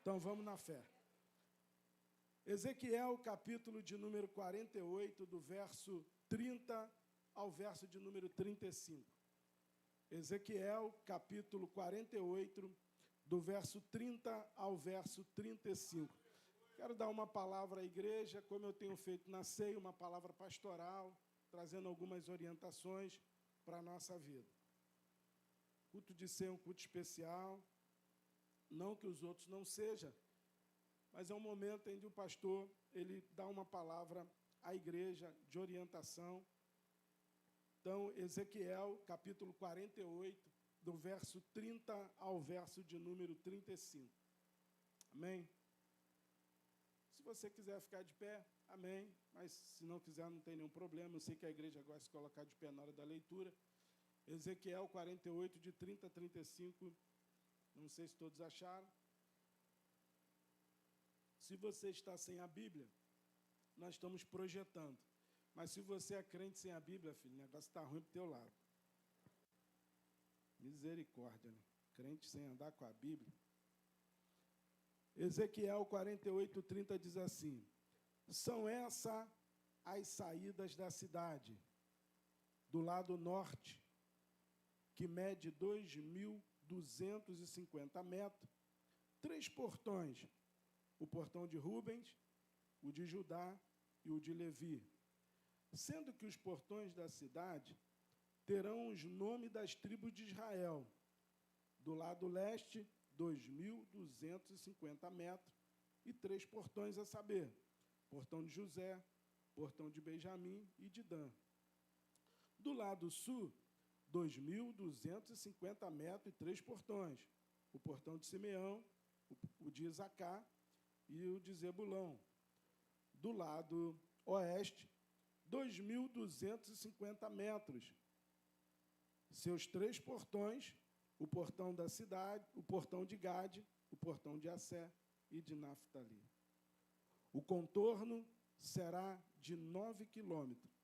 Então vamos na fé. Ezequiel, capítulo de número 48, do verso 30 ao verso de número 35. Ezequiel, capítulo 48, do verso 30 ao verso 35. Quero dar uma palavra à igreja, como eu tenho feito na ceia, uma palavra pastoral, trazendo algumas orientações para a nossa vida. Culto de ceia é um culto especial, não que os outros não sejam, mas é um momento em que o pastor ele dá uma palavra à igreja de orientação. Então, Ezequiel, capítulo 48, do verso 30 ao verso de número 35. Amém? Se você quiser ficar de pé, amém. Mas se não quiser, não tem nenhum problema. Eu sei que a igreja gosta de se colocar de pé na hora da leitura. Ezequiel 48, de 30 a 35. Não sei se todos acharam. Se você está sem a Bíblia, nós estamos projetando. Mas se você é crente sem a Bíblia, filho, o negócio está ruim para o teu lado. Misericórdia, né? Crente sem andar com a Bíblia. Ezequiel 48, 30 diz assim: são essas as saídas da cidade, do lado norte, que mede 2.250 metros, 3 portões, o portão de Rubens, o de Judá e o de Levi, sendo que os portões da cidade terão os nomes das tribos de Israel. Do lado leste, 2.250 metros e 3 portões, a saber, portão de José, portão de Benjamim e de Dan. Do lado sul, 2.250 metros e 3 portões, o portão de Simeão, o de Isacar e o de Zebulão. Do lado oeste, 2.250 metros, seus 3 portões, o portão da cidade, o portão de Gade, o portão de Assé e de Naftali. O contorno será de 9 quilômetros,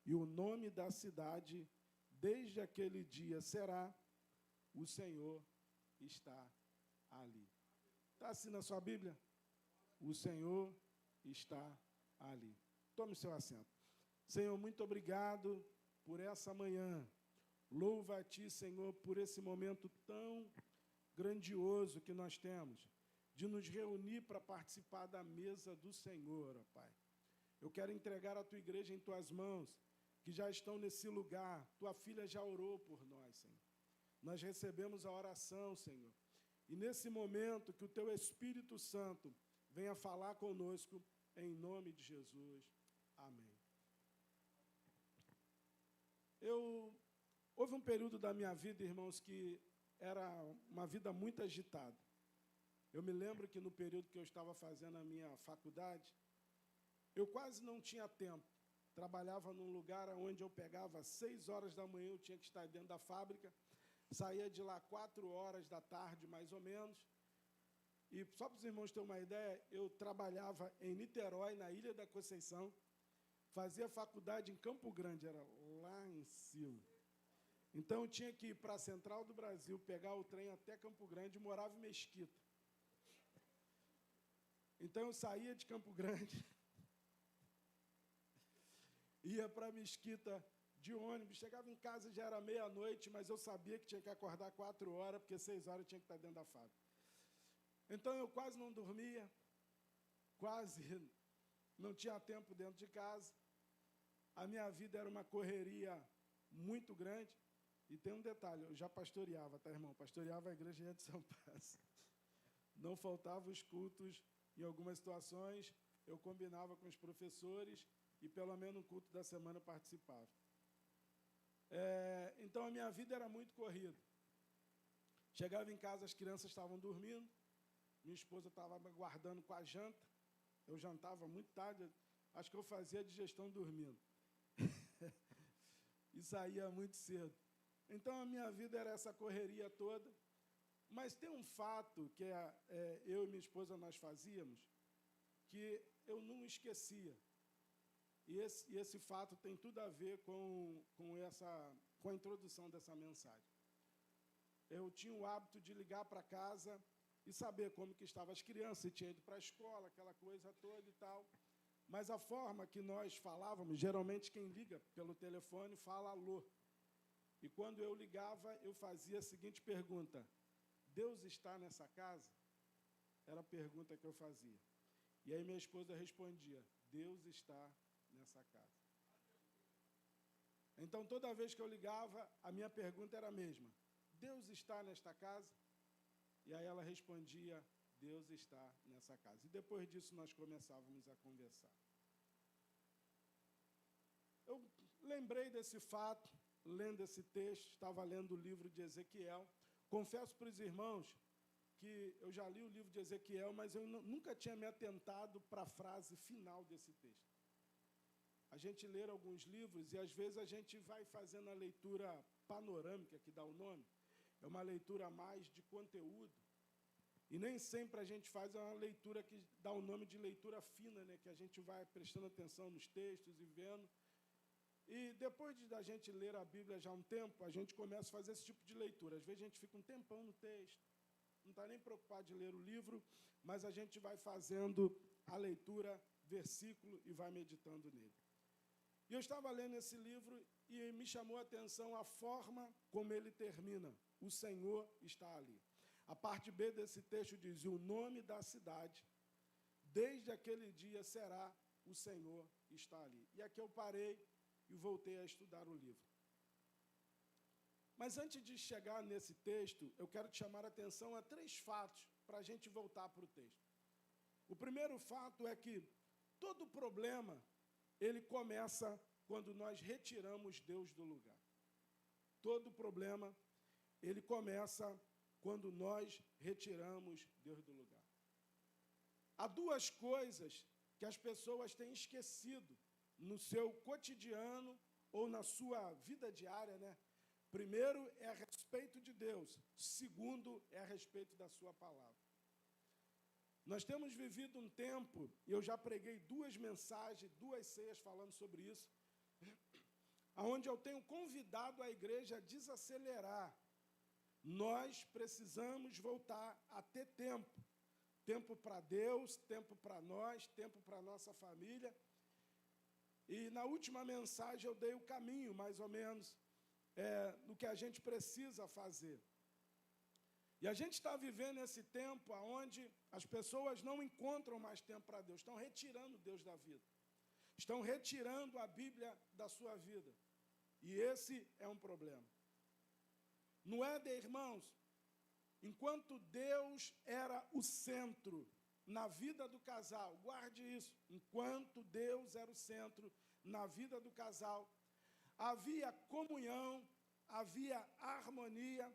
e o nome da cidade, desde aquele dia, será: o Senhor está ali. Está assim na sua Bíblia? O Senhor está ali. Tome seu assento. Senhor, muito obrigado por essa manhã. Louva a Ti, Senhor, por esse momento tão grandioso que nós temos, de nos reunir para participar da mesa do Senhor, ó Pai. Eu quero entregar a Tua igreja em Tuas mãos, que já estão nesse lugar. Tua filha já orou por nós, Senhor. Nós recebemos a oração, Senhor. E nesse momento que o Teu Espírito Santo venha falar conosco, em nome de Jesus. Amém. Houve um período da minha vida, irmãos, que era uma vida muito agitada. Eu me lembro que no período que eu estava fazendo a minha faculdade, eu quase não tinha tempo. Trabalhava num lugar onde eu pegava 6 horas da manhã, eu tinha que estar dentro da fábrica, saía de lá 4 horas da tarde, mais ou menos. E, só para os irmãos terem uma ideia, eu trabalhava em Niterói, na Ilha da Conceição, fazia faculdade em Campo Grande, era lá em cima. Então, eu tinha que ir para a Central do Brasil, pegar o trem até Campo Grande, morava em Mesquita. Então, eu saía de Campo Grande, ia para Mesquita de ônibus, chegava em casa, já era meia-noite, mas eu sabia que tinha que acordar 4 horas, porque 6 horas eu tinha que estar dentro da fábrica. Então, eu quase não dormia, quase não tinha tempo dentro de casa. A minha vida era uma correria muito grande. E tem um detalhe, eu já pastoreava, tá, irmão? Pastoreava a igreja de São Paulo. Não faltavam os cultos, em algumas situações, eu combinava com os professores e pelo menos um culto da semana eu participava. Então, a minha vida era muito corrida. Chegava em casa, as crianças estavam dormindo, minha esposa estava me aguardando com a janta, eu jantava muito tarde, acho que eu fazia a digestão dormindo. E saía muito cedo. Então, a minha vida era essa correria toda. Mas tem um fato que eu e minha esposa nós fazíamos, que eu não esquecia. E esse fato tem tudo a ver com a introdução dessa mensagem. Eu tinha o hábito de ligar para casa e saber como que estavam as crianças, se tinha ido para a escola, aquela coisa toda e tal. Mas a forma que nós falávamos, geralmente quem liga pelo telefone fala alô. E quando eu ligava, eu fazia a seguinte pergunta: Deus está nessa casa? Era a pergunta que eu fazia. E aí minha esposa respondia: Deus está nessa casa. Então, toda vez que eu ligava, a minha pergunta era a mesma: Deus está nesta casa? E aí ela respondia: Deus está nessa casa. E depois disso nós começávamos a conversar. Eu lembrei desse fato, lendo esse texto, estava lendo o livro de Ezequiel. Confesso para os irmãos que eu já li o livro de Ezequiel, mas eu nunca tinha me atentado para a frase final desse texto. A gente lê alguns livros e, às vezes, a gente vai fazendo a leitura panorâmica, que dá o nome. É uma leitura mais de conteúdo. E nem sempre a gente faz uma leitura que dá o nome de leitura fina, né? Que a gente vai prestando atenção nos textos e vendo. E depois da gente ler a Bíblia já há um tempo, a gente começa a fazer esse tipo de leitura. Às vezes a gente fica um tempão no texto, não está nem preocupado de ler o livro, mas a gente vai fazendo a leitura, versículo, e vai meditando nele. E eu estava lendo esse livro e me chamou a atenção a forma como ele termina. O Senhor está ali. A parte B desse texto diz: o nome da cidade, desde aquele dia será o Senhor está ali. E aqui eu parei e voltei a estudar o livro. Mas antes de chegar nesse texto, eu quero te chamar a atenção a 3 fatos para a gente voltar para o texto. O primeiro fato é que todo problema, ele começa quando nós retiramos Deus do lugar. Todo problema, ele começa quando nós retiramos Deus do lugar. Há 2 coisas que as pessoas têm esquecido no seu cotidiano ou na sua vida diária, né? Primeiro é a respeito de Deus. Segundo é a respeito da sua palavra. Nós temos vivido um tempo, e eu já preguei 2 mensagens, 2 ceias falando sobre isso, onde eu tenho convidado a igreja a desacelerar. Nós precisamos voltar a ter tempo. Tempo para Deus, tempo para nós, tempo para a nossa família. E na última mensagem eu dei o caminho, mais ou menos, do que a gente precisa fazer. E a gente está vivendo esse tempo onde as pessoas não encontram mais tempo para Deus, estão retirando Deus da vida, estão retirando a Bíblia da sua vida. E esse é um problema. Não é, irmãos? Enquanto Deus era o centro na vida do casal, guarde isso, enquanto Deus era o centro na vida do casal, havia comunhão, havia harmonia,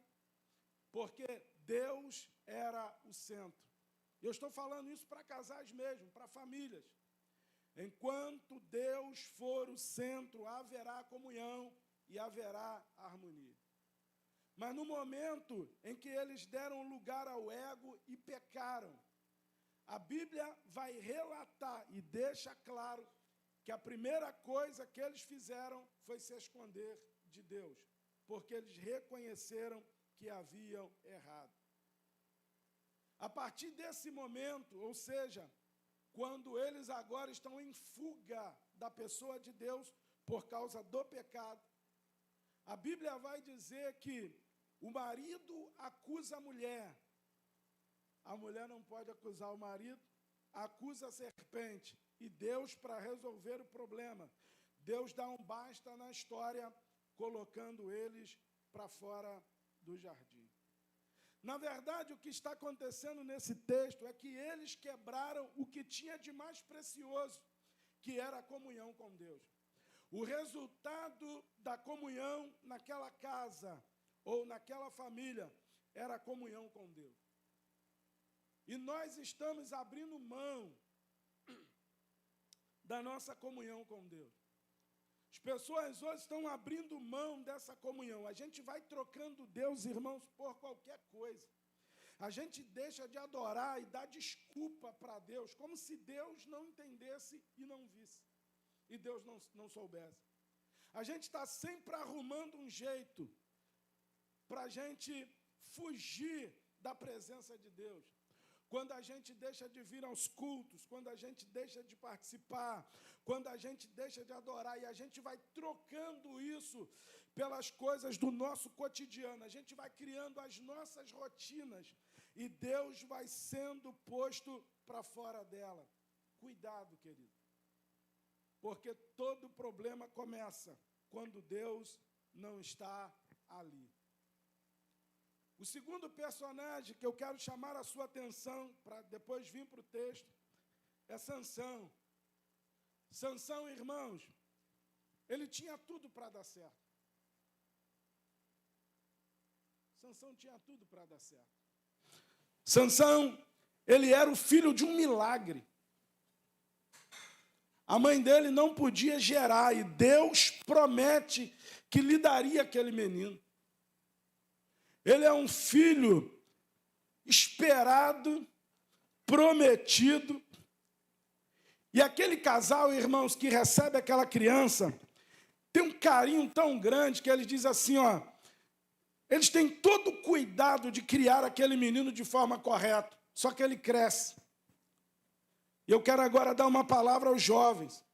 porque Deus era o centro. Eu estou falando isso para casais mesmo, para famílias. Enquanto Deus for o centro, haverá comunhão e haverá harmonia. Mas no momento em que eles deram lugar ao ego e pecaram, a Bíblia vai relatar e deixa claro que a primeira coisa que eles fizeram foi se esconder de Deus, porque eles reconheceram que haviam errado. A partir desse momento, ou seja, quando eles agora estão em fuga da pessoa de Deus por causa do pecado, a Bíblia vai dizer que o marido acusa a mulher não pode acusar o marido, acusa a serpente, e Deus, para resolver o problema, Deus dá um basta na história, colocando eles para fora do jardim. Na verdade, o que está acontecendo nesse texto é que eles quebraram o que tinha de mais precioso, que era a comunhão com Deus. O resultado da comunhão naquela casa ou naquela família era a comunhão com Deus. E nós estamos abrindo mão da nossa comunhão com Deus. As pessoas hoje estão abrindo mão dessa comunhão. A gente vai trocando Deus, irmãos, por qualquer coisa. A gente deixa de adorar e dar desculpa para Deus, como se Deus não entendesse e não visse. E Deus não soubesse. A gente está sempre arrumando um jeito para a gente fugir da presença de Deus. quando a gente deixa de vir aos cultos, quando a gente deixa de participar, quando a gente deixa de adorar, e a gente vai trocando isso pelas coisas do nosso cotidiano, a gente vai criando as nossas rotinas, e Deus vai sendo posto para fora dela. Cuidado, querido, porque todo problema começa quando Deus não está ali. O segundo personagem que eu quero chamar a sua atenção, para depois vir para o texto, é Sansão. Sansão, irmãos, ele tinha tudo para dar certo. Sansão tinha tudo para dar certo. Sansão, ele era o filho de um milagre. A mãe dele não podia gerar, e Deus promete que lhe daria aquele menino. Ele é um filho esperado, prometido. E aquele casal, irmãos, que recebe aquela criança, tem um carinho tão grande que eles dizem assim, ó, eles têm todo o cuidado de criar aquele menino de forma correta, só que ele cresce. E eu quero agora dar uma palavra aos jovens.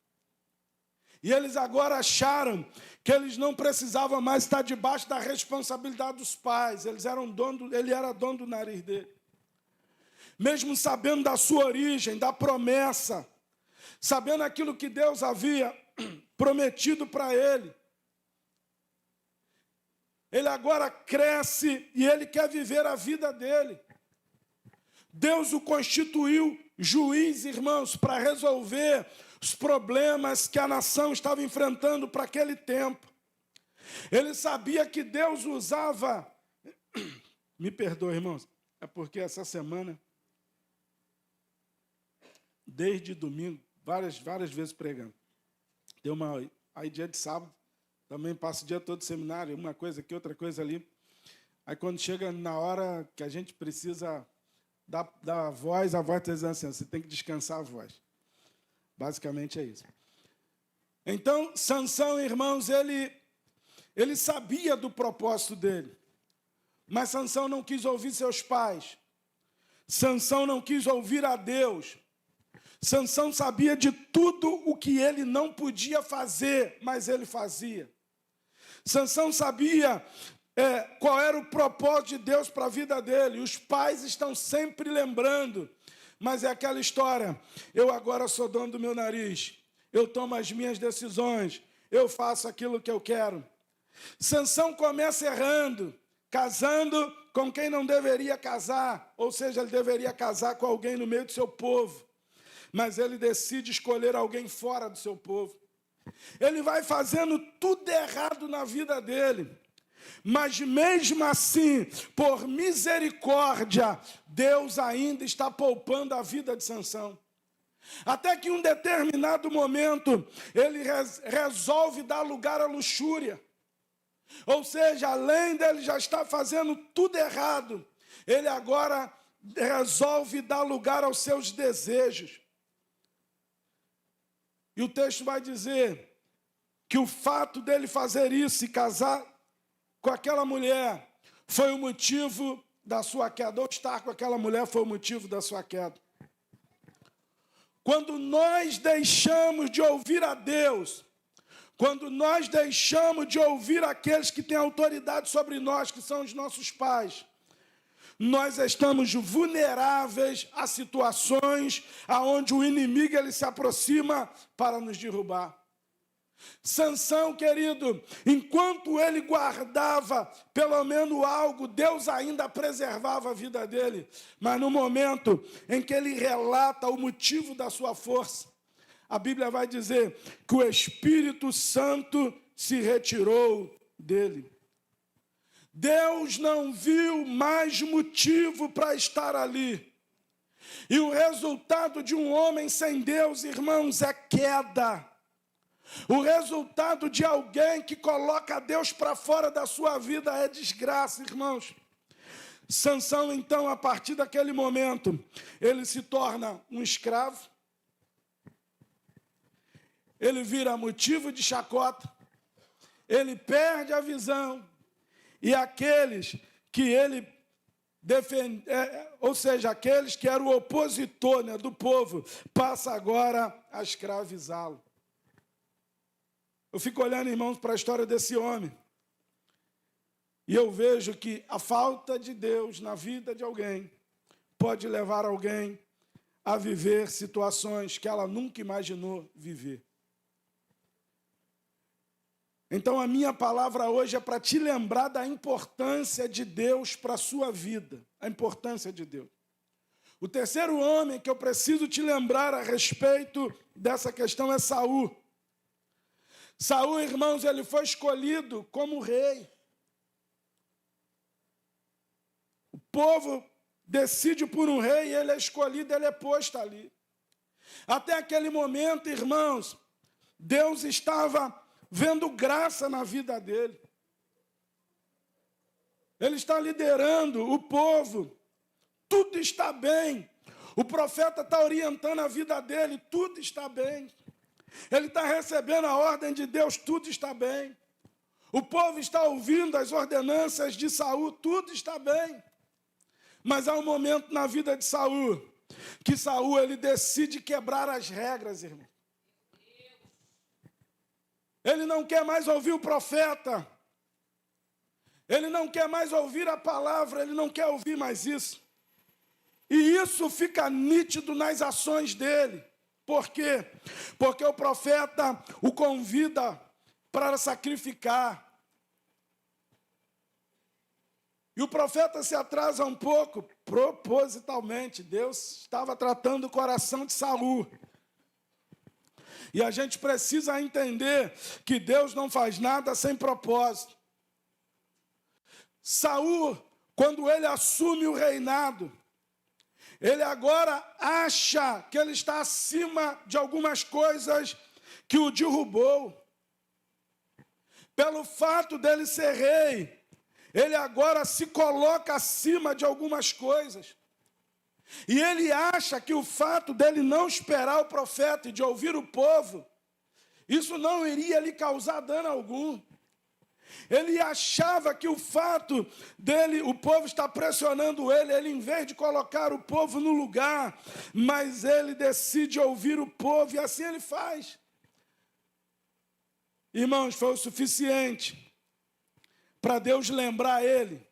E eles agora acharam que eles não precisavam mais estar debaixo da responsabilidade dos pais. Ele era dono do nariz dele. Mesmo sabendo da sua origem, da promessa, sabendo aquilo que Deus havia prometido para ele. Ele agora cresce e ele quer viver a vida dele. Deus o constituiu juiz, irmãos, para resolver os problemas que a nação estava enfrentando para aquele tempo. Ele sabia que Deus usava... Me perdoe, irmãos, é porque essa semana, desde domingo, várias vezes pregando. Aí dia de sábado, também passo o dia todo no seminário, uma coisa aqui, outra coisa ali. Aí quando chega na hora que a gente precisa da voz, a voz está dizendo assim, você tem que descansar a voz. Basicamente é isso. Então, Sansão, irmãos, ele sabia do propósito dele. Mas Sansão não quis ouvir seus pais. Sansão não quis ouvir a Deus. Sansão sabia de tudo o que ele não podia fazer, mas ele fazia. Sansão sabia qual era o propósito de Deus para a vida dele. Os pais estão sempre lembrando, mas é aquela história, eu agora sou dono do meu nariz, eu tomo as minhas decisões, eu faço aquilo que eu quero. Sansão começa errando, casando com quem não deveria casar, ou seja, ele deveria casar com alguém no meio do seu povo, mas ele decide escolher alguém fora do seu povo. Ele vai fazendo tudo errado na vida dele. Mas mesmo assim, por misericórdia, Deus ainda está poupando a vida de Sansão. Até que em um determinado momento, ele resolve dar lugar à luxúria. Ou seja, além dele já estar fazendo tudo errado, ele agora resolve dar lugar aos seus desejos. E o texto vai dizer que o fato dele fazer isso e casar com aquela mulher foi o motivo da sua queda, ou estar com aquela mulher foi o motivo da sua queda. Quando nós deixamos de ouvir a Deus, quando nós deixamos de ouvir aqueles que têm autoridade sobre nós, que são os nossos pais, nós estamos vulneráveis a situações onde o inimigo ele se aproxima para nos derrubar. Sansão, querido, enquanto ele guardava pelo menos algo, Deus ainda preservava a vida dele. Mas no momento em que ele relata o motivo da sua força, a Bíblia vai dizer que o Espírito Santo se retirou dele. Deus não viu mais motivo para estar ali. E o resultado de um homem sem Deus, irmãos, é queda. O resultado de alguém que coloca Deus para fora da sua vida é desgraça, irmãos. Sansão, então, a partir daquele momento, ele se torna um escravo. Ele vira motivo de chacota. Ele perde a visão. E aqueles que ele ou seja, aqueles que eram o opositor, né, do povo, passa agora a escravizá-lo. Eu fico olhando, irmãos, para a história desse homem, e eu vejo que a falta de Deus na vida de alguém pode levar alguém a viver situações que ela nunca imaginou viver. Então, a minha palavra hoje é para te lembrar da importância de Deus para a sua vida. A importância de Deus. O terceiro homem que eu preciso te lembrar a respeito dessa questão é Saul. Saul, irmãos, ele foi escolhido como rei. O povo decide por um rei, ele é escolhido, ele é posto ali. Até aquele momento, irmãos, Deus estava vendo graça na vida dele. Ele está liderando o povo. Tudo está bem. O profeta está orientando a vida dele. Tudo está bem. Ele está recebendo a ordem de Deus. Tudo está bem. O povo está ouvindo as ordenanças de Saul. Tudo está bem. Mas há um momento na vida de Saul que Saul ele decide quebrar as regras, irmão. Ele não quer mais ouvir o profeta. Ele não quer mais ouvir a palavra. Ele não quer ouvir mais isso. E isso fica nítido nas ações dele. Por quê? Porque o profeta o convida para sacrificar. E o profeta se atrasa um pouco, propositalmente. Deus estava tratando o coração de Saul. E a gente precisa entender que Deus não faz nada sem propósito. Saul, quando ele assume o reinado, ele agora acha que ele está acima de algumas coisas que o derrubou. Pelo fato dele ser rei, ele agora se coloca acima de algumas coisas. E ele acha que o fato dele não esperar o profeta e de ouvir o povo, isso não iria lhe causar dano algum. Ele achava que o fato dele, o povo está pressionando ele em vez de colocar o povo no lugar, mas ele decide ouvir o povo e assim ele faz. Irmãos, foi o suficiente para Deus lembrar ele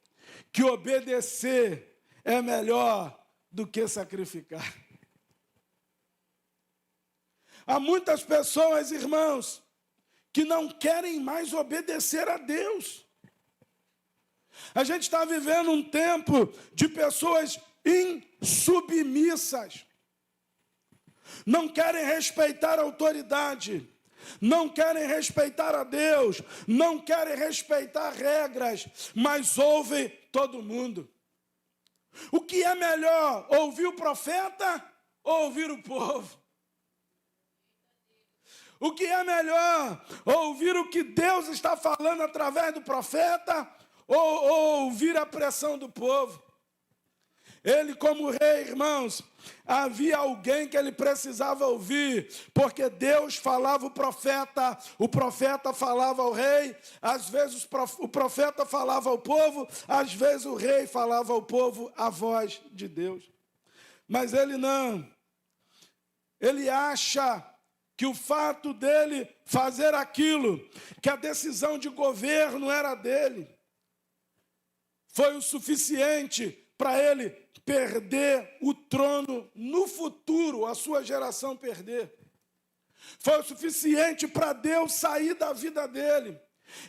que obedecer é melhor do que sacrificar. Há muitas pessoas, irmãos, que não querem mais obedecer a Deus. A gente está vivendo um tempo de pessoas insubmissas. Não querem respeitar a autoridade. Não querem respeitar a Deus. Não querem respeitar regras. Mas ouvem todo mundo. O que é melhor, ouvir o profeta ou ouvir o povo? O que é melhor, ouvir o que Deus está falando através do profeta ou ouvir a pressão do povo? Ele, como rei, irmãos, havia alguém que ele precisava ouvir, porque Deus falava o profeta falava ao rei, às vezes o profeta falava ao povo, às vezes o rei falava ao povo a voz de Deus. Mas ele não. Ele acha que o fato dele fazer aquilo, que a decisão de governo era dele, foi o suficiente para ele perder o trono no futuro, a sua geração perder. Foi o suficiente para Deus sair da vida dele.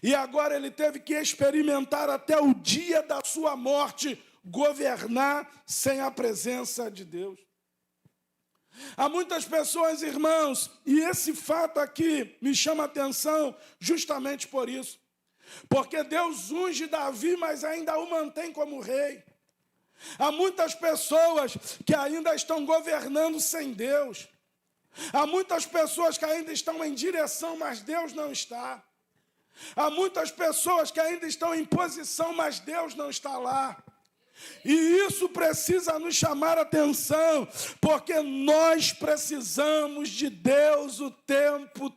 E agora ele teve que experimentar até o dia da sua morte, governar sem a presença de Deus. Há muitas pessoas, irmãos, e esse fato aqui me chama a atenção justamente por isso. Porque Deus unge Davi, mas ainda o mantém como rei. Há muitas pessoas que ainda estão governando sem Deus. Há muitas pessoas que ainda estão em direção, mas Deus não está. Há muitas pessoas que ainda estão em posição, mas Deus não está lá. E isso precisa nos chamar a atenção, porque nós precisamos de Deus o tempo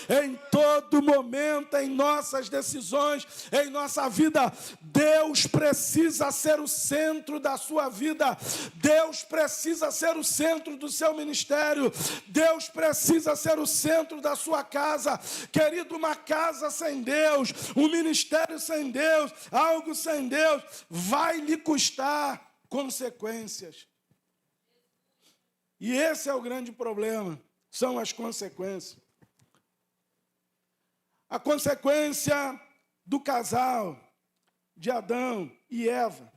em todo momento, em nossas decisões, em nossa vida. Deus precisa ser o centro da sua vida. Deus precisa ser o centro do seu ministério. Deus precisa ser o centro da sua casa. Querido, uma casa sem Deus, um ministério sem Deus, algo sem Deus, vai lhe custar consequências. E esse é o grande problema, são as consequências. A consequência do casal de Adão e Eva,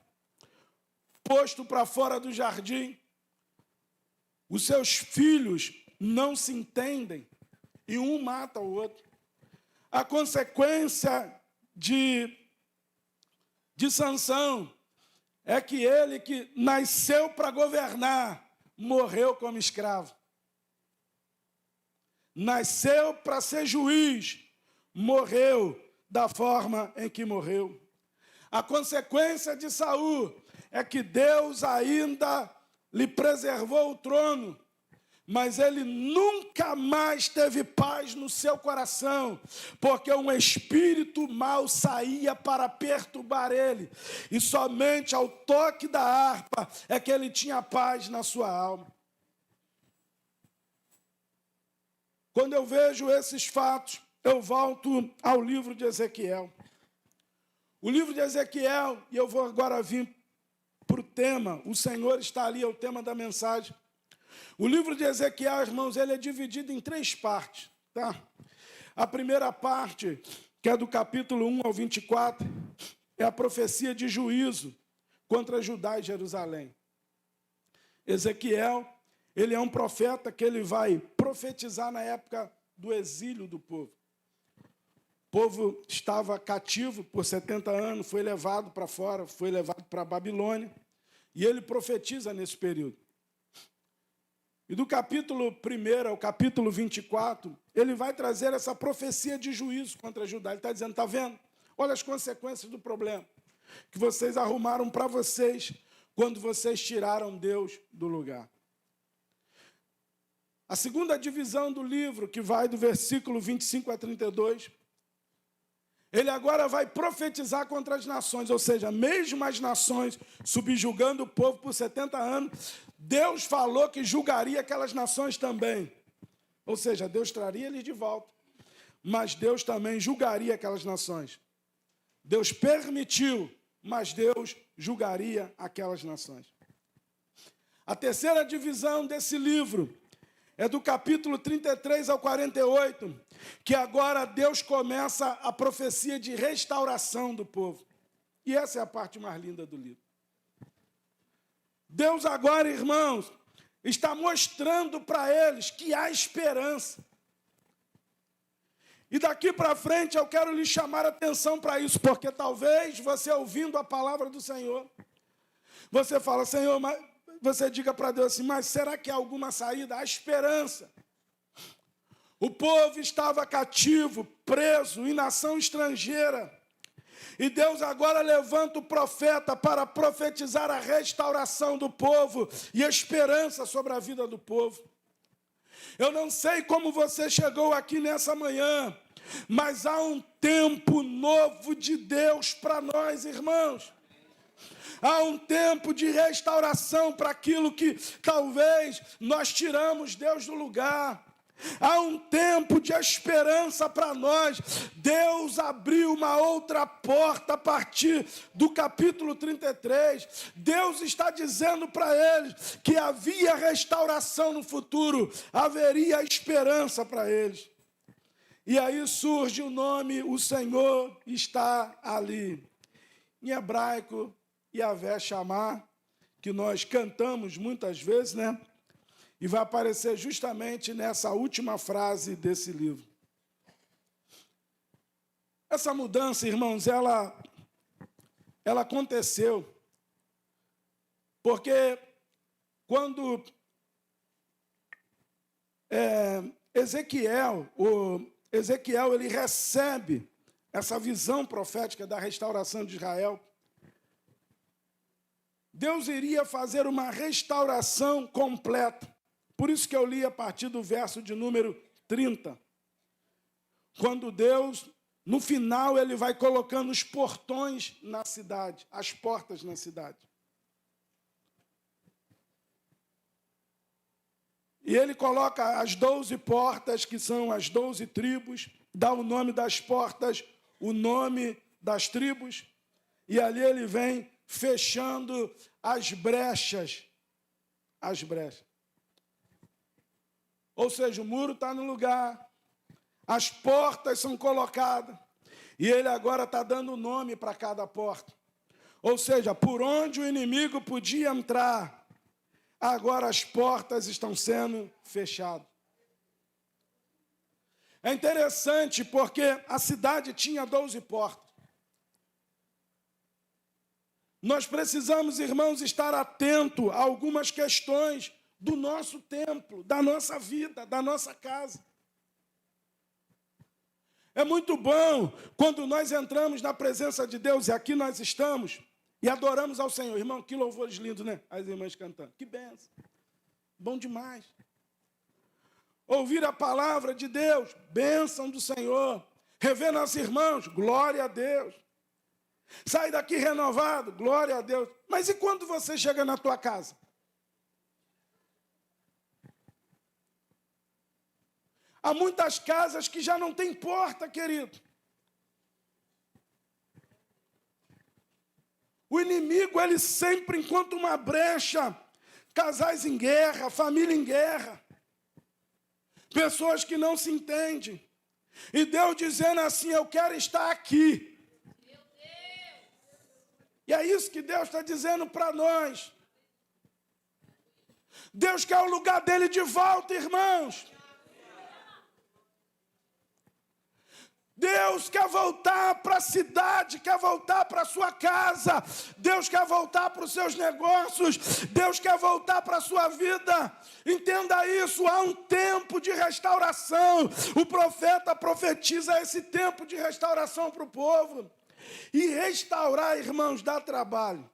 posto para fora do jardim, os seus filhos não se entendem e um mata o outro. A consequência de Sansão é que ele, que nasceu para governar, morreu como escravo. Nasceu para ser juiz, morreu da forma em que morreu. A consequência de Saul é que Deus ainda lhe preservou o trono, mas ele nunca mais teve paz no seu coração, porque um espírito mau saía para perturbar ele, e somente ao toque da harpa é que ele tinha paz na sua alma. Quando eu vejo esses fatos, eu volto ao livro de Ezequiel. O livro de Ezequiel, e eu vou agora vir para o tema, o Senhor está ali, é o tema da mensagem. O livro de Ezequiel, irmãos, ele é dividido em 3 partes, tá? A primeira parte, que é do capítulo 1 ao 24, é a profecia de juízo contra Judá e Jerusalém. Ezequiel, ele é um profeta que ele vai profetizar na época do exílio do povo. O povo estava cativo por 70 anos, foi levado para fora, foi levado para a Babilônia, e ele profetiza nesse período. E do capítulo 1 ao capítulo 24, ele vai trazer essa profecia de juízo contra Judá. Ele está dizendo, está vendo? Olha as consequências do problema que vocês arrumaram para vocês quando vocês tiraram Deus do lugar. A segunda divisão do livro, que vai do versículo 25 a 32, ele agora vai profetizar contra as nações, ou seja, mesmo as nações subjugando o povo por 70 anos, Deus falou que julgaria aquelas nações também. Ou seja, Deus traria eles de volta, mas Deus também julgaria aquelas nações. Deus permitiu, mas Deus julgaria aquelas nações. A terceira divisão desse livro é do capítulo 33 ao 48, que agora Deus começa a profecia de restauração do povo. E essa é a parte mais linda do livro. Deus agora, irmãos, está mostrando para eles que há esperança. E daqui para frente eu quero lhe chamar a atenção para isso, porque talvez você ouvindo a palavra do Senhor, você fala, Senhor, mas você diga para Deus assim, mas será que há alguma saída? Há esperança. O povo estava cativo, preso, em nação estrangeira. E Deus agora levanta o profeta para profetizar a restauração do povo e a esperança sobre a vida do povo. Eu não sei como você chegou aqui nessa manhã, mas há um tempo novo de Deus para nós, irmãos. Há um tempo de restauração para aquilo que talvez nós tiramos Deus do lugar. Há um tempo de esperança para nós. Deus abriu uma outra porta a partir do capítulo 33. Deus está dizendo para eles que havia restauração no futuro, haveria esperança para eles. E aí surge o nome, o Senhor está ali. Em hebraico, Yavé Chamar, que nós cantamos muitas vezes, né? E vai aparecer justamente nessa última frase desse livro. Essa mudança, irmãos, ela aconteceu porque quando Ezequiel ele recebe essa visão profética da restauração de Israel, Deus iria fazer uma restauração completa. Por isso que eu li a partir do verso de número 30, quando Deus, no final, ele vai colocando os portões na cidade, as portas na cidade. E ele coloca as 12 portas, que são as 12 tribos, dá o nome das portas, o nome das tribos, e ali ele vem fechando as brechas. As brechas. Ou seja, o muro está no lugar, as portas são colocadas, e ele agora está dando nome para cada porta. Ou seja, por onde o inimigo podia entrar, agora as portas estão sendo fechadas. É interessante porque a cidade tinha 12 portas. Nós precisamos, irmãos, estar atentos a algumas questões do nosso templo, da nossa vida, da nossa casa. É muito bom quando nós entramos na presença de Deus, e aqui nós estamos, e adoramos ao Senhor. Irmão, que louvores lindos, né? As irmãs cantando. Que bênção. Bom demais. Ouvir a palavra de Deus, bênção do Senhor. Rever nossos irmãos, glória a Deus. Sai daqui renovado, glória a Deus. Mas e quando você chega na tua casa? Há muitas casas que já não tem porta, querido. O inimigo, ele sempre encontra uma brecha. Casais em guerra, família em guerra. Pessoas que não se entendem. E Deus dizendo assim, eu quero estar aqui. E é isso que Deus está dizendo para nós. Deus quer o lugar dele de volta, irmãos. Deus quer voltar para a cidade, quer voltar para a sua casa. Deus quer voltar para os seus negócios. Deus quer voltar para a sua vida. Entenda isso, há um tempo de restauração. O profeta profetiza esse tempo de restauração para o povo. E restaurar, irmãos, dá trabalho.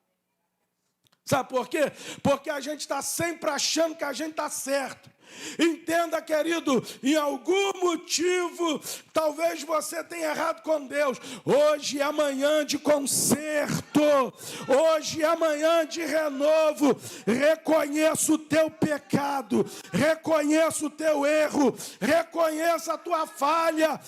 Sabe por quê? Porque a gente está sempre achando que a gente está certo. Entenda, querido, em algum motivo, talvez você tenha errado com Deus. Hoje é amanhã de conserto. Hoje é amanhã de renovo. Reconheça o teu pecado. Reconheça o teu erro. Reconheça a tua falha.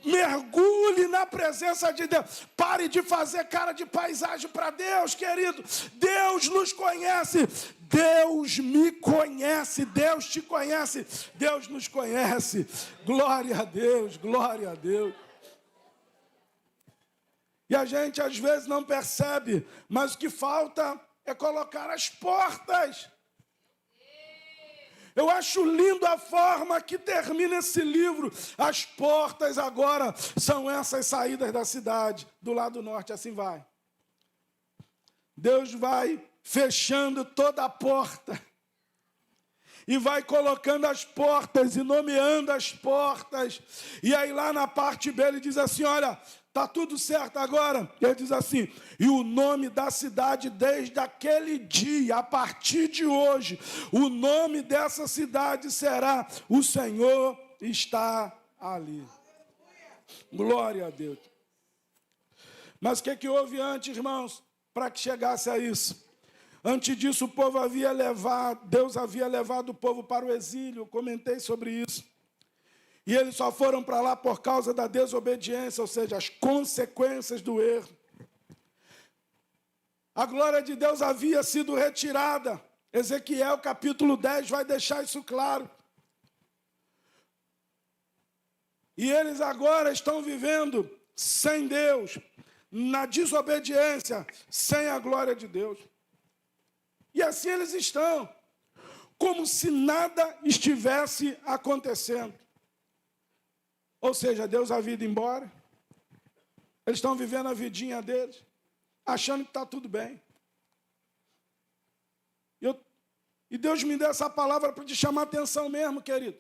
Mergulhe na presença de Deus. Pare de fazer cara de paisagem para Deus, querido. Deus nos conhece. Deus me conhece. Deus te conhece. Deus nos conhece. Glória a Deus, glória a Deus. E a gente às vezes não percebe, mas o que falta é colocar as portas. Eu acho lindo a forma que termina esse livro. As portas agora são essas saídas da cidade, do lado norte, assim vai. Deus vai fechando toda a porta. E vai colocando as portas e nomeando as portas. E aí lá na parte B ele diz assim, olha, está tudo certo agora? Ele diz assim, e o nome da cidade desde aquele dia, a partir de hoje, o nome dessa cidade será o Senhor está ali. Glória a Deus. Mas o que houve antes, irmãos, para que chegasse a isso? Antes disso, Deus havia levado o povo para o exílio, eu comentei sobre isso. E eles só foram para lá por causa da desobediência, ou seja, as consequências do erro. A glória de Deus havia sido retirada. Ezequiel capítulo 10 vai deixar isso claro. E eles agora estão vivendo sem Deus, na desobediência, sem a glória de Deus. E assim eles estão, como se nada estivesse acontecendo. Ou seja, Deus havia ido embora. Eles estão vivendo a vidinha deles, achando que está tudo bem. E Deus me deu essa palavra para te chamar a atenção mesmo, querido.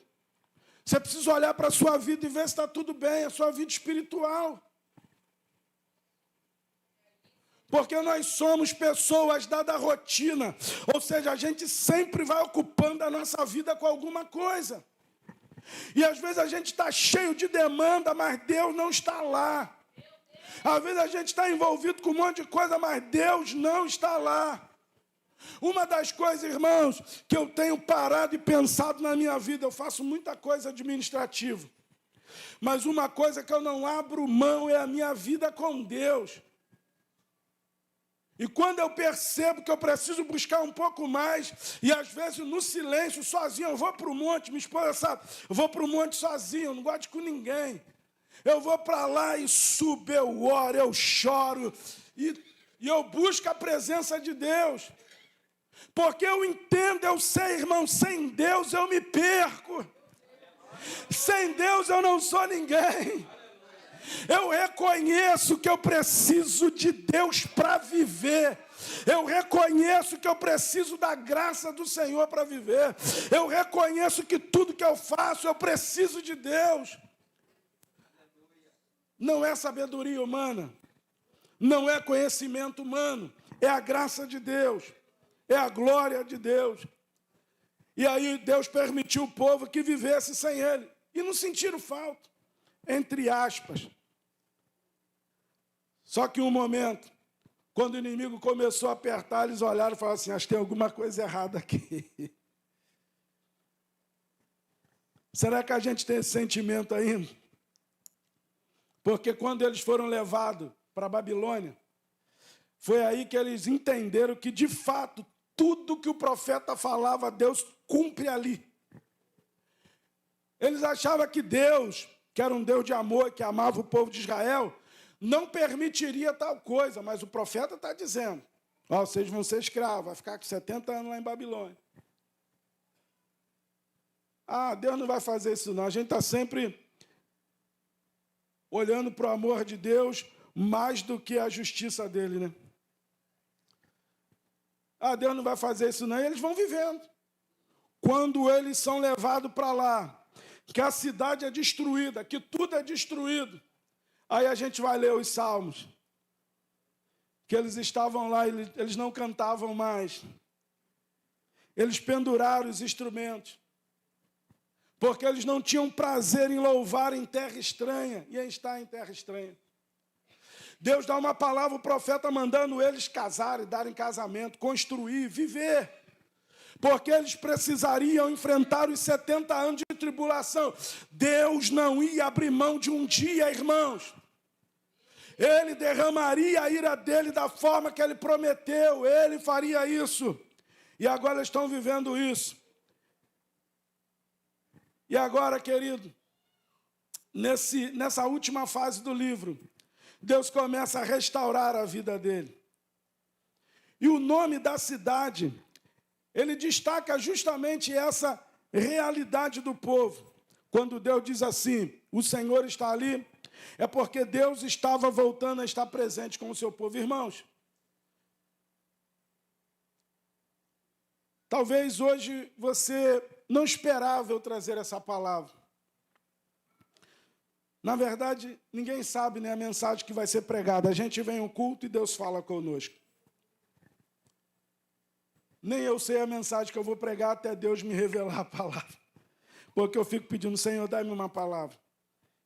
Você precisa olhar para a sua vida e ver se está tudo bem, a sua vida espiritual. Porque nós somos pessoas dadas à rotina. Ou seja, a gente sempre vai ocupando a nossa vida com alguma coisa. E às vezes a gente está cheio de demanda, mas Deus não está lá. Às vezes a gente está envolvido com um monte de coisa, mas Deus não está lá. Uma das coisas, irmãos, que eu tenho parado e pensado na minha vida, eu faço muita coisa administrativa, mas uma coisa que eu não abro mão é a minha vida com Deus. E quando eu percebo que eu preciso buscar um pouco mais, e às vezes no silêncio, sozinho, eu vou para o monte, minha esposa sabe, eu vou para o monte sozinho, eu não gosto com ninguém. Eu vou para lá e subo, eu oro, eu choro, e eu busco a presença de Deus. Porque eu entendo, eu sei, irmão, sem Deus eu me perco. Sem Deus eu não sou ninguém. Eu reconheço que eu preciso de Deus para viver. Eu reconheço que eu preciso da graça do Senhor para viver. Eu reconheço que tudo que eu faço, eu preciso de Deus. Não é sabedoria humana, não é conhecimento humano, é a graça de Deus, é a glória de Deus. E aí Deus permitiu o povo que vivesse sem Ele, e não sentiram falta, entre aspas. Só que em um momento, quando o inimigo começou a apertar, eles olharam e falaram assim, acho que tem alguma coisa errada aqui. Será que a gente tem esse sentimento ainda? Porque quando eles foram levados para a Babilônia, foi aí que eles entenderam que, de fato, tudo que o profeta falava, Deus cumpre ali. Eles achavam que Deus, que era um Deus de amor, que amava o povo de Israel, não permitiria tal coisa, mas o profeta está dizendo, ó, vocês vão ser escravos, vai ficar com 70 anos lá em Babilônia. Ah, Deus não vai fazer isso não, a gente está sempre olhando para o amor de Deus mais do que a justiça dele, né? Ah, Deus não vai fazer isso não, e eles vão vivendo. Quando eles são levados para lá, que a cidade é destruída, que tudo é destruído, aí a gente vai ler os salmos, que eles estavam lá, eles não cantavam mais, eles penduraram os instrumentos, porque eles não tinham prazer em louvar em terra estranha, e em estar em terra estranha. Deus dá uma palavra, o profeta mandando eles casarem, darem casamento, construir, viver, porque eles precisariam enfrentar os 70 anos de tribulação. Deus não ia abrir mão de um dia, irmãos. Ele derramaria a ira dele da forma que ele prometeu, ele faria isso. E agora eles estão vivendo isso. E agora, querido, nessa última fase do livro, Deus começa a restaurar a vida dele. E o nome da cidade, ele destaca justamente essa realidade do povo. Quando Deus diz assim, o Senhor está ali, é porque Deus estava voltando a estar presente com o seu povo. Irmãos, talvez hoje você não esperava eu trazer essa palavra. Na verdade, ninguém sabe, né, a mensagem que vai ser pregada. A gente vem ao culto e Deus fala conosco. Nem eu sei a mensagem que eu vou pregar até Deus me revelar a palavra. Porque eu fico pedindo, Senhor, dá-me uma palavra.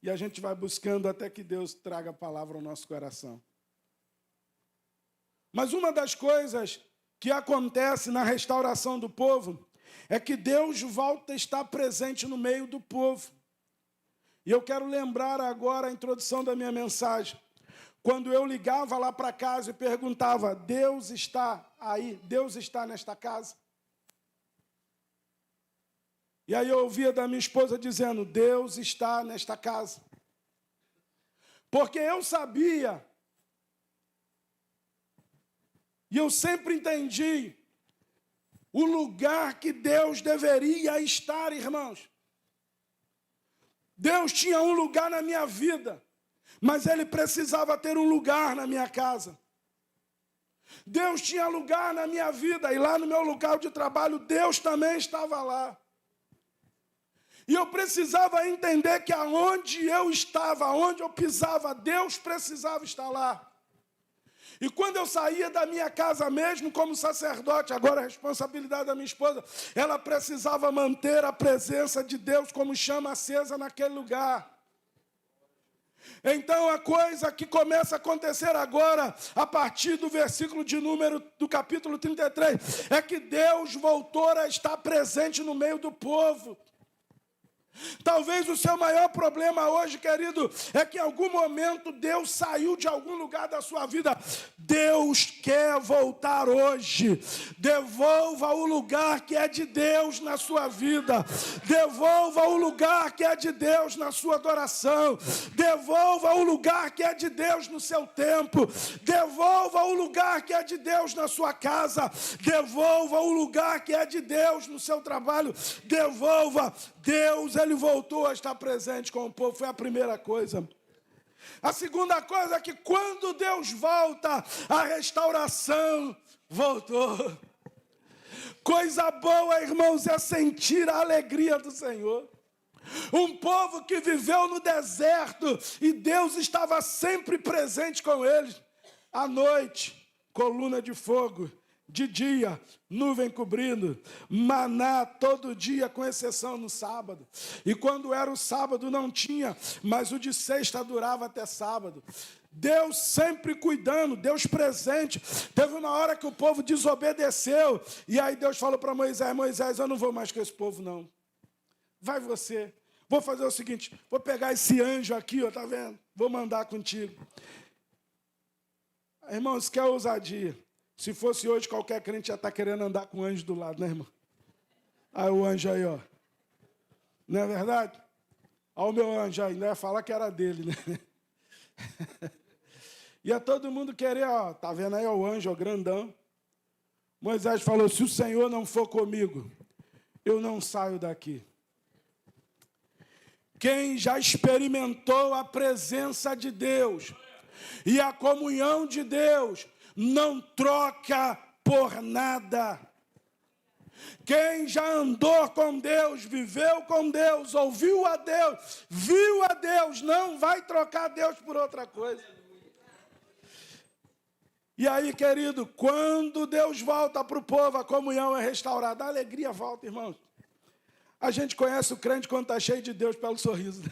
E a gente vai buscando até que Deus traga a palavra ao nosso coração. Mas uma das coisas que acontece na restauração do povo é que Deus volta a estar presente no meio do povo. E eu quero lembrar agora a introdução da minha mensagem. Quando eu ligava lá para casa e perguntava, Deus está aí? Deus está nesta casa? E aí eu ouvia da minha esposa dizendo, Deus está nesta casa. Porque eu sabia, e eu sempre entendi, o lugar que Deus deveria estar, irmãos. Deus tinha um lugar na minha vida, mas Ele precisava ter um lugar na minha casa. Deus tinha lugar na minha vida, e lá no meu local de trabalho, Deus também estava lá. E eu precisava entender que aonde eu estava, aonde eu pisava, Deus precisava estar lá. E quando eu saía da minha casa mesmo como sacerdote, agora a responsabilidade da minha esposa, ela precisava manter a presença de Deus como chama acesa naquele lugar. Então a coisa que começa a acontecer agora, a partir do versículo de número do capítulo 33, é que Deus voltou a estar presente no meio do povo. Talvez o seu maior problema hoje, querido, é que em algum momento Deus saiu de algum lugar da sua vida. Deus quer voltar hoje. Devolva o lugar que é de Deus na sua vida. Devolva o lugar que é de Deus na sua adoração. Devolva o lugar que é de Deus no seu tempo. Devolva o lugar que é de Deus na sua casa. Devolva o lugar que é de Deus no seu trabalho. Devolva. Deus, Ele voltou a estar presente com o povo, foi a primeira coisa. A segunda coisa é que quando Deus volta, a restauração voltou. Coisa boa, irmãos, é sentir a alegria do Senhor. Um povo que viveu no deserto e Deus estava sempre presente com eles. À noite, coluna de fogo. De dia, nuvem cobrindo, maná todo dia, com exceção no sábado. E quando era o sábado não tinha, mas o de sexta durava até sábado. Deus sempre cuidando, Deus presente. Teve uma hora que o povo desobedeceu, e aí Deus falou para Moisés: Moisés, eu não vou mais com esse povo não. Vai você. Vou fazer o seguinte, vou pegar esse anjo aqui, ó, tá vendo? Vou mandar contigo. Irmãos, quer ousadia? Se fosse hoje, qualquer crente já está querendo andar com o anjo do lado, né, irmão? Aí o anjo aí, ó. Não é verdade? Olha o meu anjo aí, não ia falar que era dele, né? Ia todo mundo querer, ó, tá vendo aí, ó, o anjo, ó, grandão. Moisés falou: se o Senhor não for comigo, eu não saio daqui. Quem já experimentou a presença de Deus e a comunhão de Deus, não troca por nada. Quem já andou com Deus, viveu com Deus, ouviu a Deus, viu a Deus, não vai trocar Deus por outra coisa. E aí, querido, quando Deus volta para o povo, a comunhão é restaurada, a alegria volta, irmãos. A gente conhece o crente quando está cheio de Deus pelo sorriso.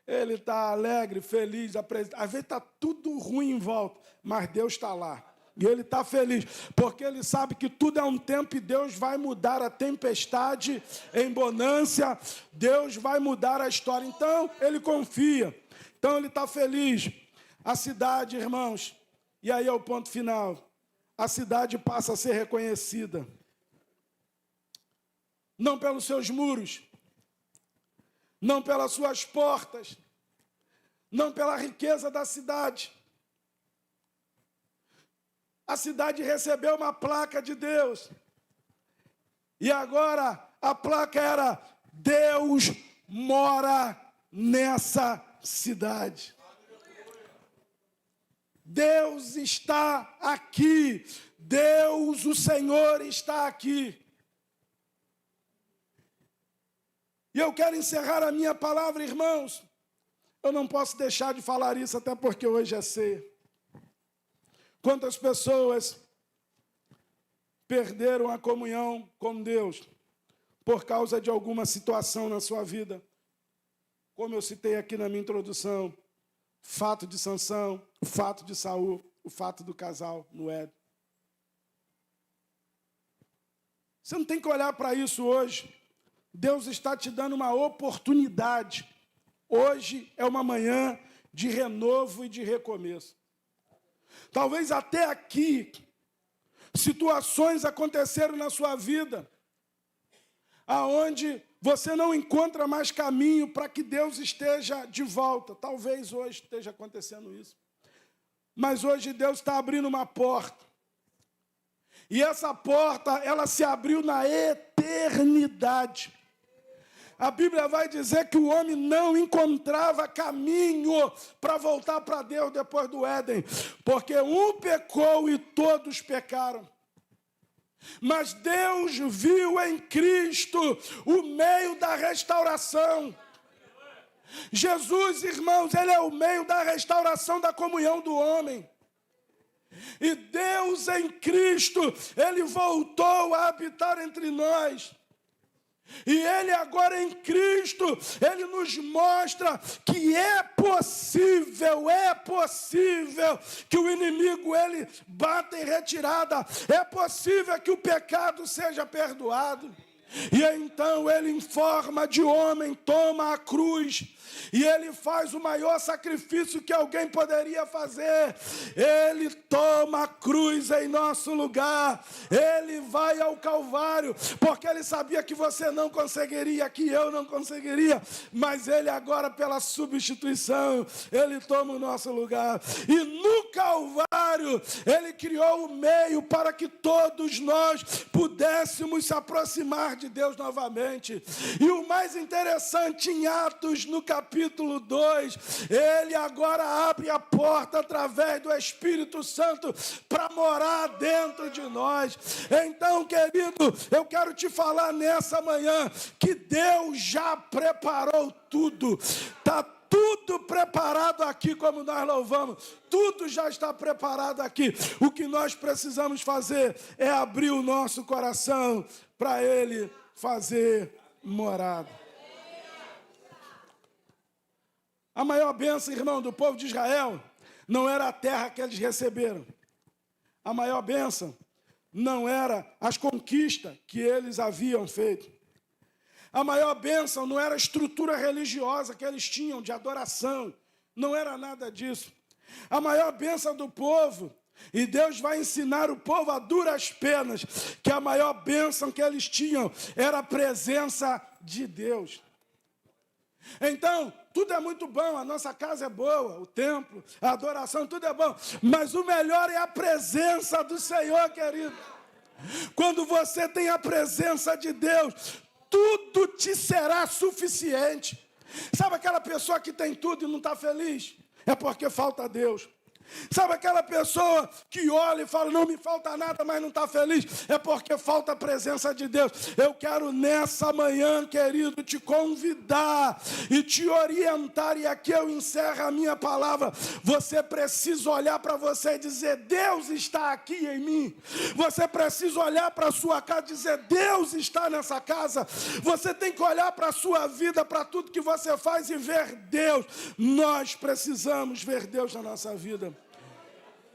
Ele está alegre, feliz, às vezes está tudo ruim em volta, mas Deus está lá. E ele está feliz, porque ele sabe que tudo é um tempo e Deus vai mudar a tempestade em bonança, Deus vai mudar a história. Então, ele confia, então ele está feliz. A cidade, irmãos, e aí é o ponto final, a cidade passa a ser reconhecida, não pelos seus muros, não pelas suas portas, não pela riqueza da cidade. A cidade recebeu uma placa de Deus. E agora a placa era: Deus mora nessa cidade. Deus está aqui. Deus, o Senhor, está aqui. E eu quero encerrar a minha palavra, irmãos. Eu não posso deixar de falar isso, até porque hoje é ceia. Quantas pessoas perderam a comunhão com Deus por causa de alguma situação na sua vida? Como eu citei aqui na minha introdução, o fato de Sansão, o fato de Saul, o fato do casal no Éden. Você não tem que olhar para isso hoje. Deus está te dando uma oportunidade. Hoje é uma manhã de renovo e de recomeço. Talvez até aqui, situações aconteceram na sua vida, aonde você não encontra mais caminho para que Deus esteja de volta. Talvez hoje esteja acontecendo isso. Mas hoje Deus está abrindo uma porta. E essa porta, ela se abriu na eternidade. A Bíblia vai dizer que o homem não encontrava caminho para voltar para Deus depois do Éden, porque um pecou e todos pecaram. Mas Deus viu em Cristo o meio da restauração. Jesus, irmãos, Ele é o meio da restauração da comunhão do homem. E Deus em Cristo, Ele voltou a habitar entre nós. E Ele agora em Cristo, Ele nos mostra que é possível que o inimigo ele bata em retirada, é possível que o pecado seja perdoado. E então ele, em forma de homem, toma a cruz e ele faz o maior sacrifício que alguém poderia fazer. Ele toma a cruz em nosso lugar. Ele vai ao Calvário, porque ele sabia que você não conseguiria, que eu não conseguiria, mas ele agora, pela substituição, ele toma o nosso lugar. E no Calvário, ele criou o meio para que todos nós pudéssemos se aproximar de Deus novamente. E o mais interessante, em Atos, no capítulo 2, ele agora abre a porta através do Espírito Santo para morar dentro de nós. Então, querido, eu quero te falar nessa manhã que Deus já preparou tudo. Está tudo preparado aqui, como nós louvamos. Tudo já está preparado aqui. O que nós precisamos fazer é abrir o nosso coração para Ele fazer morada. A maior bênção, irmão, do povo de Israel não era a terra que eles receberam. A maior bênção não era as conquistas que eles haviam feito. A maior bênção não era a estrutura religiosa que eles tinham de adoração. Não era nada disso. A maior bênção do povo, e Deus vai ensinar o povo a duras penas, que a maior bênção que eles tinham era a presença de Deus. Então, tudo é muito bom, a nossa casa é boa, o templo, a adoração, tudo é bom. Mas o melhor é a presença do Senhor, querido. Quando você tem a presença de Deus, tudo te será suficiente. Sabe aquela pessoa que tem tudo e não está feliz? É porque falta Deus. Sabe aquela pessoa que olha e fala, não me falta nada, mas não está feliz? É porque falta a presença de Deus. Eu quero nessa manhã, querido, te convidar e te orientar, e aqui eu encerro a minha palavra. Você precisa olhar para você e dizer, Deus está aqui em mim. Você precisa olhar para a sua casa e dizer, Deus está nessa casa. Você tem que olhar para a sua vida, para tudo que você faz e ver Deus. Nós precisamos ver Deus na nossa vida.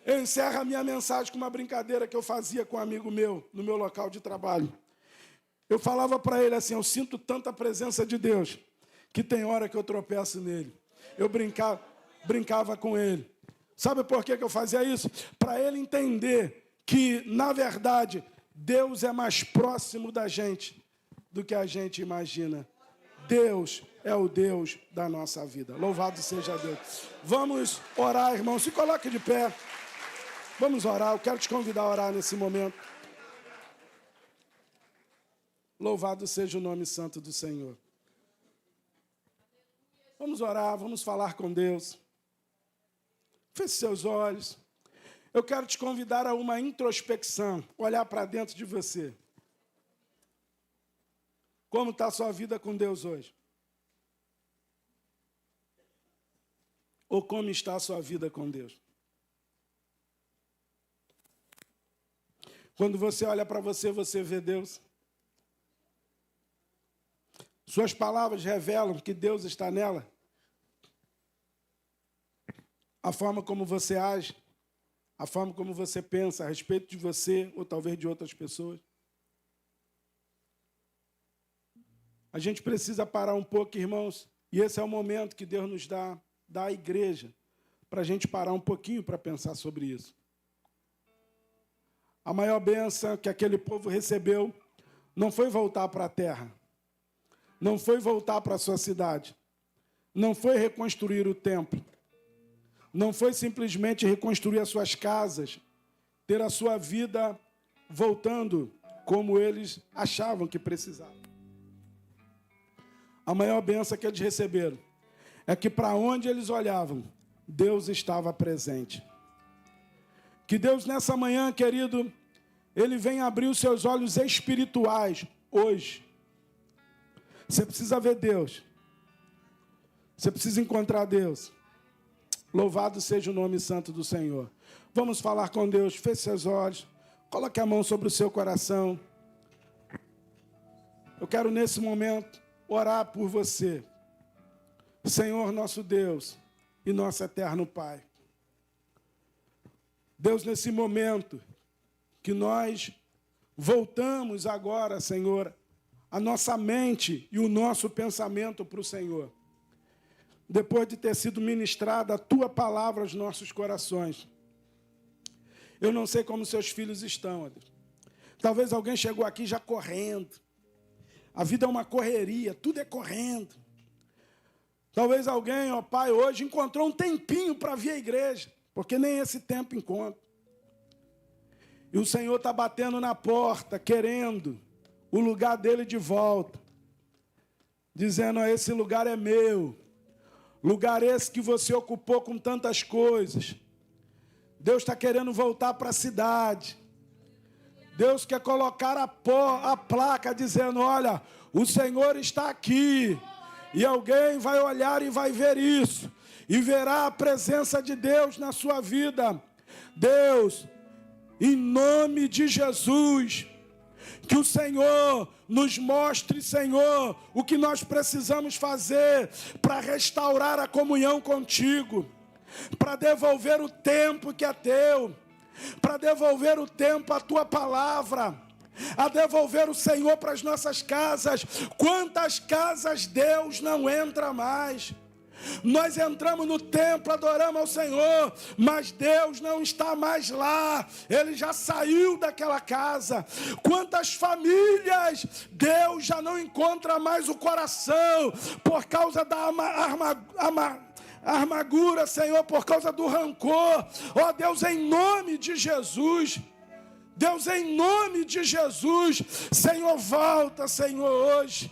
Eu encerro a minha mensagem com uma brincadeira que eu fazia com um amigo meu, no meu local de trabalho. Eu falava para ele assim, eu sinto tanta presença de Deus, que tem hora que eu tropeço nele. Eu brincava com ele. Sabe por que eu fazia isso? Para ele entender que, na verdade, Deus é mais próximo da gente do que a gente imagina. Deus é o Deus da nossa vida. Louvado seja Deus. Vamos orar, irmão. Se coloque de pé. Vamos orar. Eu quero te convidar a orar nesse momento. Louvado seja o nome santo do Senhor. Vamos orar, vamos falar com Deus. Feche seus olhos. Eu quero te convidar a uma introspecção. Olhar para dentro de você. Como está a sua vida com Deus hoje? Ou como está a sua vida com Deus? Quando você olha para você, você vê Deus. Suas palavras revelam que Deus está nela. A forma como você age, a forma como você pensa a respeito de você ou talvez de outras pessoas. A gente precisa parar um pouco, irmãos, e esse é o momento que Deus nos dá à igreja, para a gente parar um pouquinho para pensar sobre isso. A maior bênção que aquele povo recebeu não foi voltar para a terra, não foi voltar para a sua cidade, não foi reconstruir o templo, não foi simplesmente reconstruir as suas casas, ter a sua vida voltando como eles achavam que precisavam. A maior bênção que eles receberam é que para onde eles olhavam, Deus estava presente. Que Deus nessa manhã, querido, Ele vem abrir os seus olhos espirituais hoje. Você precisa ver Deus. Você precisa encontrar Deus. Louvado seja o nome santo do Senhor. Vamos falar com Deus. Feche seus olhos. Coloque a mão sobre o seu coração. Eu quero, nesse momento, orar por você. Senhor, nosso Deus e nosso eterno Pai. Deus, nesse momento que nós voltamos agora, Senhor, a nossa mente e o nosso pensamento para o Senhor, depois de ter sido ministrada a Tua palavra aos nossos corações. Eu não sei como seus filhos estão, Deus. Talvez alguém chegou aqui já correndo. A vida é uma correria, tudo é correndo. Talvez alguém, ó Pai, hoje encontrou um tempinho para vir à igreja, porque nem esse tempo encontra. E o Senhor está batendo na porta, querendo o lugar dele de volta. Dizendo, ó, esse lugar é meu. Lugar esse que você ocupou com tantas coisas. Deus está querendo voltar para a cidade. Deus quer colocar a placa dizendo, olha, o Senhor está aqui. E alguém vai olhar e vai ver isso. E verá a presença de Deus na sua vida. Deus, em nome de Jesus, que o Senhor nos mostre, Senhor, o que nós precisamos fazer para restaurar a comunhão contigo, para devolver o tempo que é teu, para devolver o tempo à tua palavra, a devolver o Senhor para as nossas casas. Quantas casas Deus não entra mais? Nós entramos no templo, adoramos ao Senhor, mas Deus não está mais lá. Ele já saiu daquela casa. Quantas famílias Deus já não encontra mais o coração por causa da amargura, Senhor, por causa do rancor. Ó Deus, em nome de Jesus, Deus, em nome de Jesus, Senhor, volta, Senhor, hoje.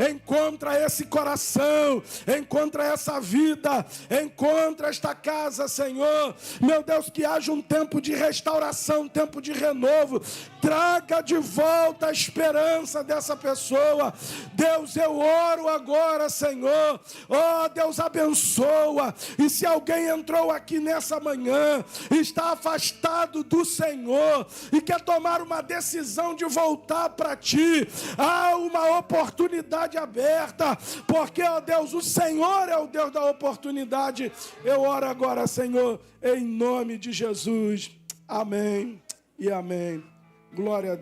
Encontra esse coração, encontra essa vida, encontra esta casa, Senhor. Meu Deus, que haja um tempo de restauração, um tempo de renovo. Traga de volta a esperança dessa pessoa. Deus, eu oro agora, Senhor. Oh, Deus, abençoa. E se alguém entrou aqui nessa manhã, está afastado do Senhor e quer tomar uma decisão de voltar para Ti, há uma oportunidade aberta, porque, ó Deus, o Senhor é o Deus da oportunidade. Eu oro agora, Senhor, em nome de Jesus. Amém e amém. Glória a Deus.